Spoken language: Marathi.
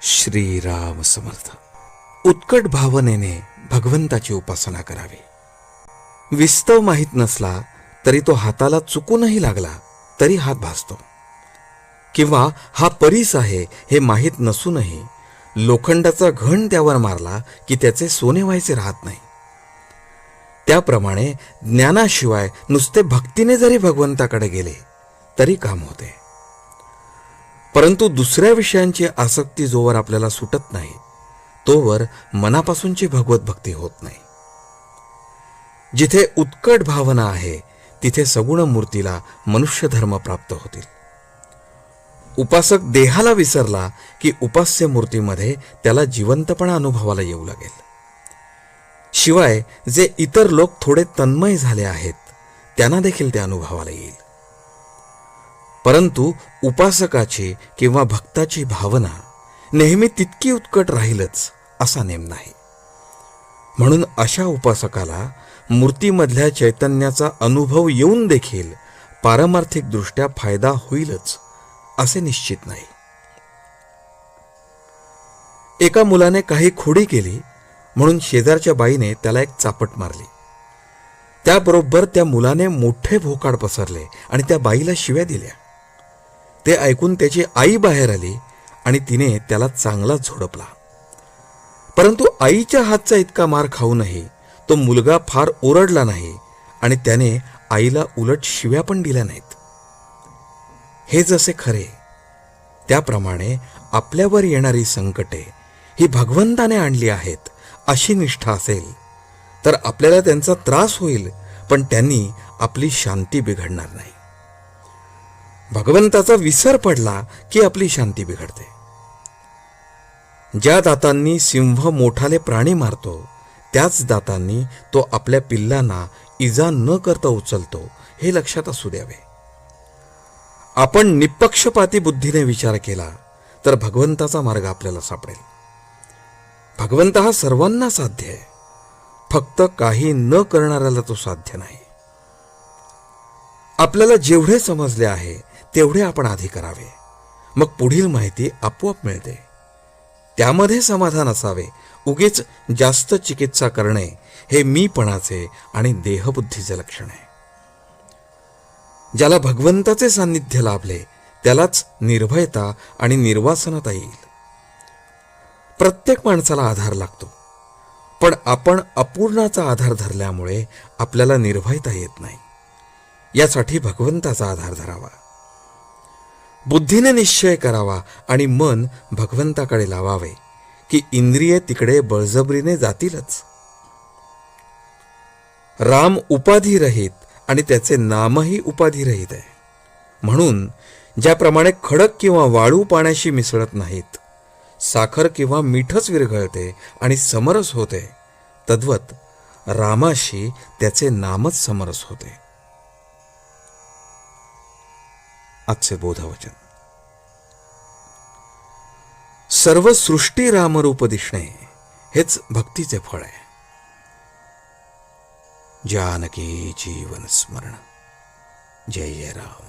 श्रीराम समर्थ. उत्कट भावनेने भगवंताची उपासना करावी. विस्तव माहीत नसला तरी तो हाताला चुकूनही लागला तरी हात भासतो. किंवा हा परीस आहे हे माहीत नसूनही लोखंडाचा घण त्यावर मारला की त्याचे सोने व्हायचे राहत नाही. त्याप्रमाणे ज्ञानाशिवाय नुसते भक्तीने जरी भगवंताकडे गेले तरी काम होते. परंतु दुसऱ्या विषयांची आसक्ती जोवर आपल्याला सुटत नाही तोवर मनापासूनची भगवत भक्ती होत नाही. जिथे उत्कट भावना आहे तिथे सगुण मूर्तीला मनुष्य धर्म प्राप्त होतील. उपासक देहाला विसरला की उपास्य मूर्तीमध्ये त्याला जिवंतपणा अनुभवाला येऊ लागेल. शिवाय जे इतर लोक थोडे तन्मय झाले आहेत त्यांना देखील ते अनुभवाला येईल. परंतु उपासकाची किंवा भक्ताची भावना नेहमी तितकी उत्कट राहीलच असा नेम नाही. म्हणून अशा उपासकाला मूर्तीमधल्या चैतन्याचा अनुभव येऊन देखील पारमार्थिकदृष्ट्या फायदा होईलच असे निश्चित नाही. एका मुलाने काही खोडी केली म्हणून शेजारच्या बाईने त्याला एक चापट मारली. त्याबरोबर त्या मुलाने मोठे भोकाड पसरले आणि त्या बाईला शिव्या दिल्या. ते ऐकून त्याची आई बाहेर आली आणि तिने त्याला चांगलाच झोडपला. परंतु आईच्या हातचा इतका मार खाऊनही तो मुलगा फार ओरडला नाही आणि त्याने आईला उलट शिव्या पण दिल्या नाहीत. हे जसे खरे त्याप्रमाणे आपल्यावर येणारी संकटे ही भगवंताने आणली आहेत अशी निष्ठा असेल तर आपल्याला त्यांचा त्रास होईल पण त्यांनी आपली शांती बिघडणार नाही. भगवंताचा विसर पडला की आपली शांती बिघडते. ज्या दातांनी सिंह मोठाले प्राणी मारतो त्याच दातांनी तो आपल्या पिल्लांना इजा न करता उचलतो हे लक्षात असू द्यावे. आपण निपक्षपाती बुद्धीने विचार केला तर भगवंताचा मार्ग आपल्याला सापडेल. भगवंत हा सर्वांना साध्य आहे, फक्त काही न करणाऱ्याला तो साध्य नाही. आपल्याला जेवढे समजले आहे तेवढे आपण आधी करावे, मग पुढील माहिती आपोआप मिळते. त्यामध्ये समाधान असावे. उगीच जास्त चिकित्सा करणे हे मीपणाचे आणि देहबुद्धीचे लक्षण आहे. ज्याला भगवंताचे सान्निध्य लाभले त्यालाच निर्भयता आणि निर्वासनता येईल. प्रत्येक माणसाला आधार लागतो, पण आपण अपूर्णाचा आधार धरल्यामुळे आपल्याला निर्भयता येत नाही. यासाठी भगवंताचा आधार धरावा, बुद्धीने निश्चय करावा आणि मन भगवंताकडे लावावे की इंद्रिये तिकडे बळजबरीने जातीलच. राम उपाधिरहित आणि त्याचे नामही उपाधिरहित आहे. म्हणून ज्याप्रमाणे खडक किंवा वाळू पाण्याशी मिसळत नाहीत, साखर किंवा मीठच विरघळते आणि समरस होते, तद्वत रामाशी त्याचे नामच समरस होते. आजचे बोधवचन. सर्व सृष्टी रामरूप दिसणे हेच भक्तीचे फळ आहे. जानकी जीवन स्मरण. जय जय राम.